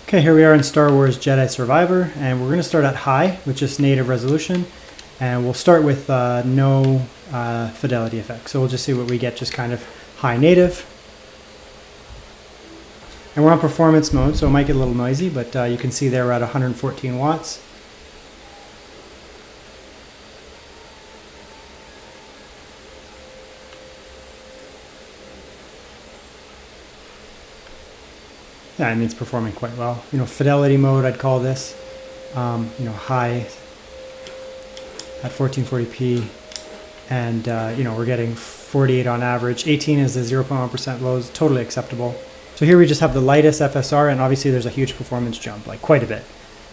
Okay, here we are in Star Wars Jedi Survivor, and we're going to start at high with just native resolution, and we'll start with no fidelity effect. So we'll just see what we get, just kind of high native. And we're on performance mode, so it might get a little noisy, but you can see there we're at 114 watts. Yeah, I mean, it's performing quite well. You know, fidelity mode, I'd call this. You know, high at 1440p. And, you know, we're getting 48 on average. 18 is the 0.1% lows, totally acceptable. So here we just have the lightest FSR, and obviously there's a huge performance jump, like quite a bit.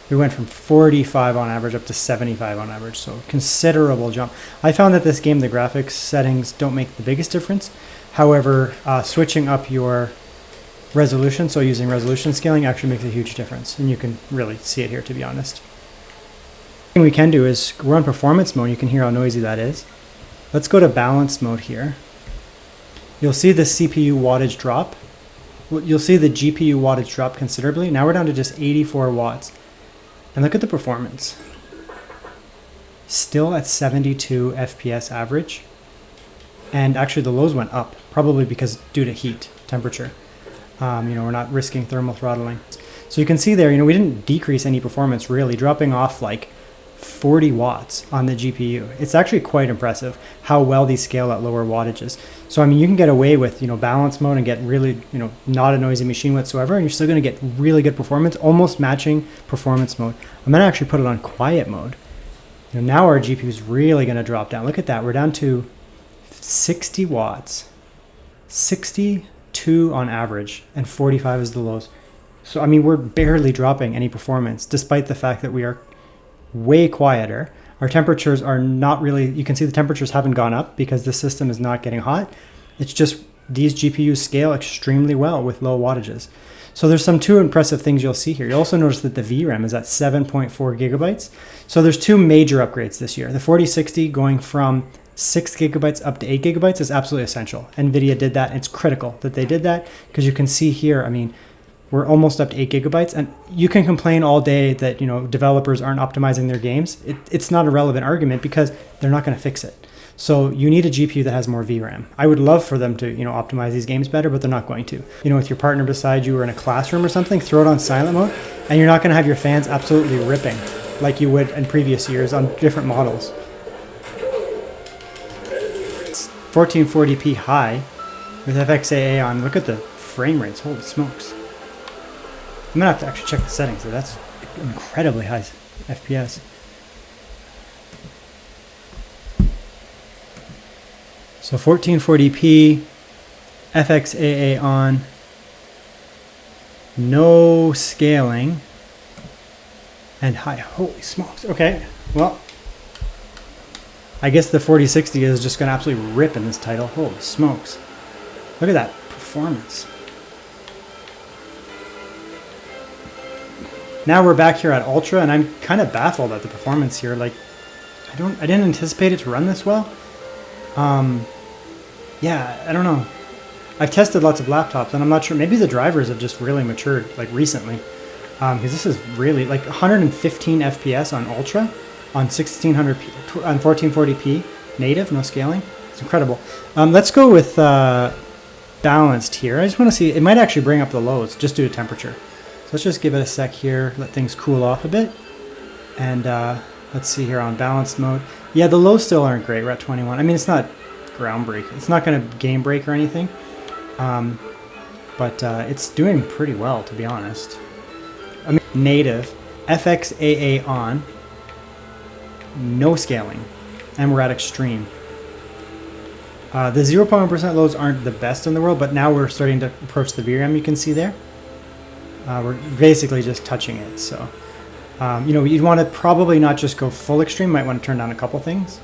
We went from 45 on average up to 75 on average, so considerable jump. I found that this game, the graphics settings don't make the biggest difference. However, switching up your resolution, so using resolution scaling, actually makes a huge difference, and you can really see it here, to be honest. The thing we can do is we're on performance mode. You can hear how noisy that is. Let's go to balanced mode here. You'll see the CPU wattage drop. You'll see the GPU wattage drop considerably. Now we're down to just 84 watts. And look at the performance. Still at 72 FPS average. And actually the lows went up, probably because due to heat, temperature. You know, we're not risking thermal throttling. So you can see there, you know, we didn't decrease any performance really, dropping off like 40 watts on the GPU. It's actually quite impressive how well these scale at lower wattages. So, I mean, you can get away with, you know, balance mode and get really, you know, not a noisy machine whatsoever, and you're still going to get really good performance, almost matching performance mode. I'm going to actually put it on quiet mode. You know, now our GPU is really going to drop down. Look at that. We're down to 60 watts. 62 on average, and 45 is the lows. So, I mean, we're barely dropping any performance, despite the fact that we are way quieter. Our temperatures are not really, you can see the temperatures haven't gone up because the system is not getting hot. It's just these GPUs scale extremely well with low wattages. So there's some two impressive things you'll see here. You'll also notice that the VRAM is at 7.4 gigabytes. So there's two major upgrades this year. The 4060 going from 6 gigabytes up to 8 gigabytes is absolutely essential. NVIDIA did that. It's critical that they did that, because you can see here, I mean, we're almost up to 8 gigabytes, and you can complain all day that, you know, developers aren't optimizing their games. It's not a relevant argument because they're not going to fix it. So you need a GPU that has more VRAM. I would love for them to, you know, optimize these games better, but they're not going to. You know, with your partner beside you or in a classroom or something, throw it on silent mode, and you're not going to have your fans absolutely ripping like you would in previous years on different models. 1440p high with FXAA on. Look at the frame rates. Holy smokes. I'm going to have to actually check the settings. So that's incredibly high FPS. So 1440p, FXAA on, no scaling, and high. Holy smokes. Okay, well, I guess the 4060 is just going to absolutely rip in this title. Holy smokes. Look at that performance. Now we're back here at Ultra, and I'm kind of baffled at the performance here. Like, I didn't anticipate it to run this well. Yeah, I don't know. I've tested lots of laptops, and I'm not sure. Maybe the drivers have just really matured, like, recently. Because this is really, like, 115 FPS on Ultra. On 1600p, on 1440p native, no scaling. It's incredible. Let's go with balanced here. I just want to see, it might actually bring up the lows just due to temperature. So let's just give it a sec here, let things cool off a bit. And let's see here on balanced mode. Yeah, the lows still aren't great. We're at 21. I mean, it's not groundbreaking. It's not going to game break or anything. But it's doing pretty well, to be honest. I mean, native, FXAA on. No scaling, and we're at extreme. The 0.1% lows aren't the best in the world, but now we're starting to approach the VRAM. You can see there. We're basically just touching it. So, you know, you'd want to probably not just go full extreme. Might want to turn down a couple things.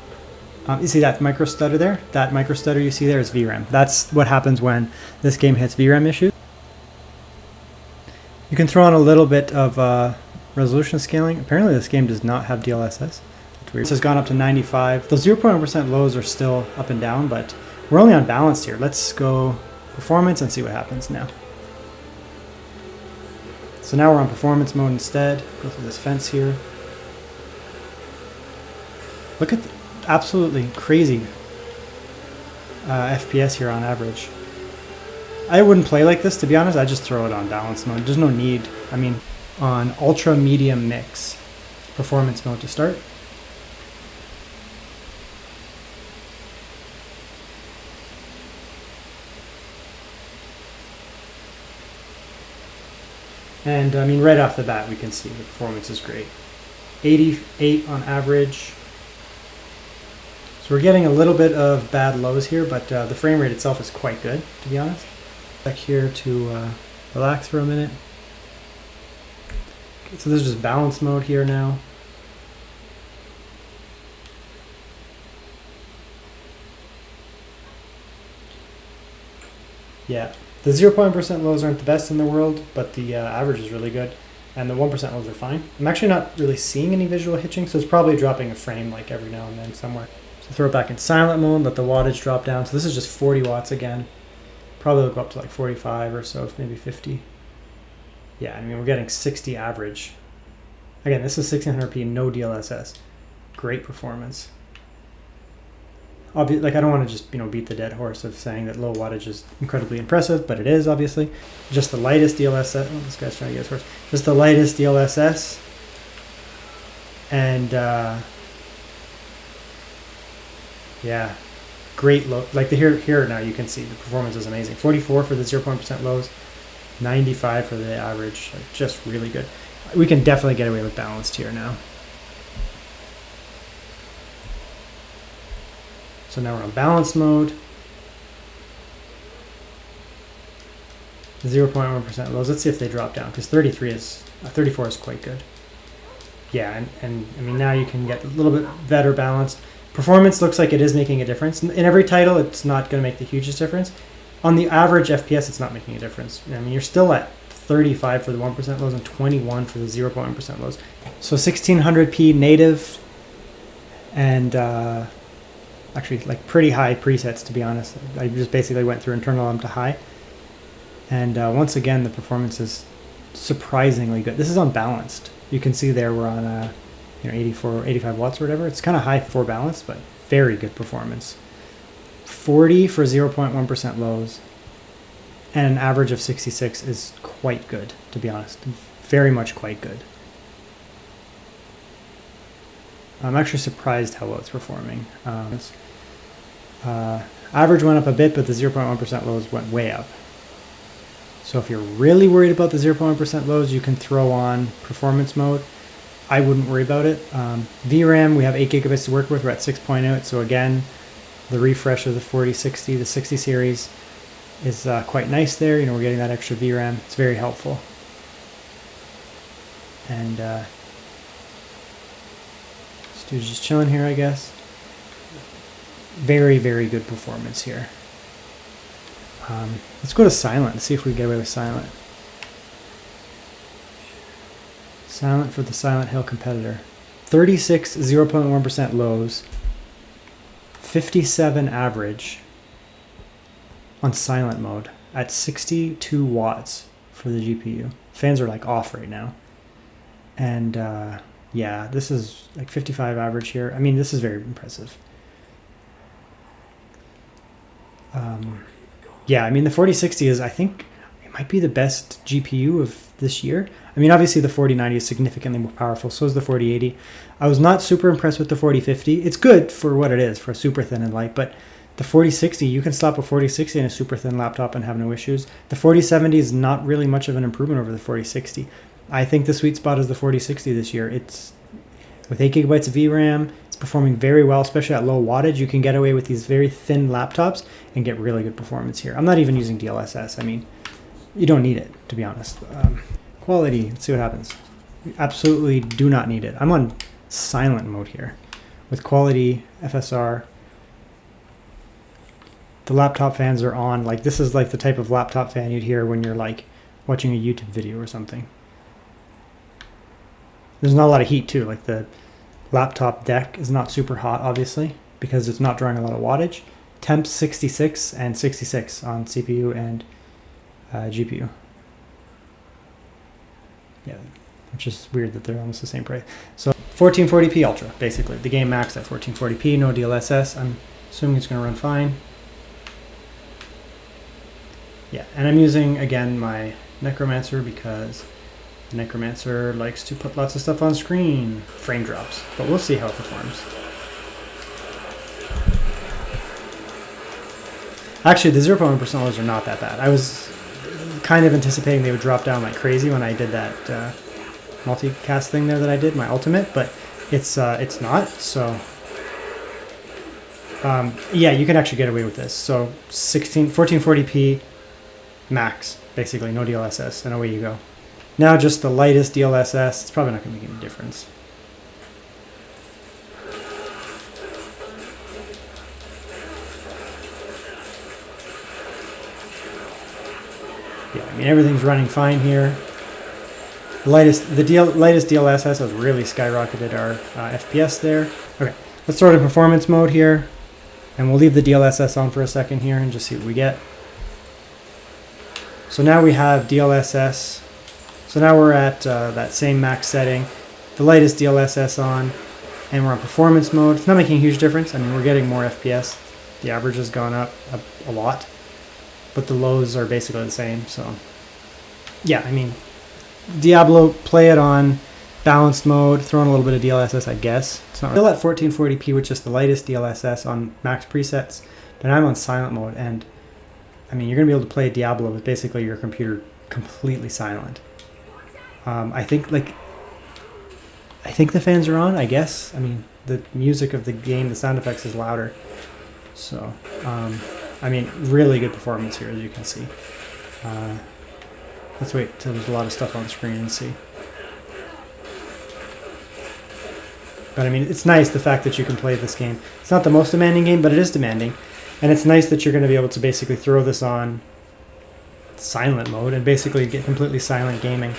You see that micro stutter there? That micro stutter you see there is VRAM. That's what happens when this game hits VRAM issues. You can throw on a little bit of resolution scaling. Apparently, this game does not have DLSS. This has gone up to 95. Those 0.1% lows are still up and down, but we're only on balanced here. Let's go performance and see what happens now. So now we're on performance mode instead. Go through this fence here. Look at the absolutely crazy FPS here on average. I wouldn't play like this, to be honest. I just throw it on balance mode. There's no need. I mean, on ultra medium mix, performance mode to start. And I mean, right off the bat, we can see the performance is great. 88 on average. So we're getting a little bit of bad lows here, but the frame rate itself is quite good, to be honest. Back here to relax for a minute. Okay, so this is just balance mode here now. Yeah, the 0.1% lows aren't the best in the world, but the average is really good. And the 1% lows are fine. I'm actually not really seeing any visual hitching, so it's probably dropping a frame like every now and then somewhere. So throw it back in silent mode, let the wattage drop down. So this is just 40 watts again. Probably will go up to like 45 or so, maybe 50. Yeah, I mean, we're getting 60 average. Again, this is 1600p, no DLSS. Great performance. Like, I don't want to just, beat the dead horse of saying that low wattage is incredibly impressive, but it is, obviously. Just the lightest DLSS. Oh, this guy's trying to get his horse. Just the lightest DLSS. And, yeah, great low. Like, here now you can see the performance is amazing. 44 for the 0.1% lows, 95 for the average. Like, just really good. We can definitely get away with balanced here now. So now we're on balance mode. 0.1% lows. Let's see if they drop down, because 34 is quite good. Yeah, and I mean, now you can get a little bit better balanced. Performance looks like it is making a difference. In every title, it's not going to make the hugest difference. On the average FPS, it's not making a difference. I mean, you're still at 35 for the 1% lows and 21 for the 0.1% lows. So 1600p native and actually like pretty high presets, to be honest. I just basically went through and turned them to high. And once again, the performance is surprisingly good. This is on balanced. You can see there we're on 84, 85 watts or whatever. It's kind of high for balanced, but very good performance. 40 for 0.1% lows and an average of 66 is quite good, to be honest. Very much quite good. I'm actually surprised how well it's performing. Average went up a bit, but the 0.1% lows went way up. So if you're really worried about the 0.1% lows, you can throw on performance mode. I wouldn't worry about it. VRAM, we have 8 gigabytes to work with. We're at 6.0. So again, the refresh of the 4060, the 60 series is quite nice there. We're getting that extra VRAM. It's very helpful. And this dude's just chilling here, I guess. Very, very good performance here. Let's go to silent and see if we can get away with silent. Silent for the Silent Hill competitor. 36 0.1% lows, 57 average on silent mode at 62 watts for the GPU. Fans are like off right now. And yeah, this is like 55 average here. I mean, this is very impressive. Yeah, I mean, the 4060 is, I think, it might be the best GPU of this year. I mean, obviously the 4090 is significantly more powerful, so is the 4080. I was not super impressed with the 4050. It's good for what it is, for super thin and light, but the 4060, you can slap a 4060 in a super thin laptop and have no issues. The 4070 is not really much of an improvement over the 4060. I think the sweet spot is the 4060 this year. It's with 8 gigabytes of VRAM. It's performing very well, especially at low wattage. You can get away with these very thin laptops and get really good performance here. I'm not even using DLSS. I mean, you don't need it, to be honest. Quality, let's see what happens. You absolutely do not need it. I'm on silent mode here with quality, FSR. The laptop fans are on. Like, this is like the type of laptop fan you'd hear when you're like watching a YouTube video or something. There's not a lot of heat too. Like, the laptop deck is not super hot, obviously, because it's not drawing a lot of wattage. Temps 66 and 66 on CPU and GPU. Yeah, which is weird that they're almost the same price. So 1440p Ultra, basically. The game maxed at 1440p, no DLSS. I'm assuming it's going to run fine. Yeah, and I'm using, again, my Necromancer because the Necromancer likes to put lots of stuff on screen. Frame drops, but we'll see how it performs. Actually, the 0.1% lows are not that bad. I was kind of anticipating they would drop down like crazy when I did that multicast thing there that I did, my ultimate, but it's not. So yeah, you can actually get away with this. So 1440p max, basically, no DLSS, and away you go. Now just the lightest DLSS. It's probably not going to make any difference. Yeah, I mean, everything's running fine here. The lightest DLSS has really skyrocketed our FPS there. Okay, let's throw it in performance mode here, and we'll leave the DLSS on for a second here and just see what we get. So now we have DLSS. So now we're at that same max setting, the lightest DLSS on, and we're on performance mode. It's not making a huge difference. I mean, we're getting more FPS. The average has gone up a lot, but the lows are basically the same. So yeah, I mean, Diablo, play it on balanced mode, throw in a little bit of DLSS, I guess. It's not still at 1440p with just the lightest DLSS on max presets, but I'm on silent mode, and I mean, you're going to be able to play Diablo with basically your computer completely silent. I think the fans are on, I guess. I mean, the music of the game, the sound effects is louder. So, I mean, really good performance here, as you can see. Let's wait till there's a lot of stuff on the screen and see. But I mean, it's nice the fact that you can play this game. It's not the most demanding game, but it is demanding. And it's nice that you're going to be able to basically throw this on silent mode and basically get completely silent gaming.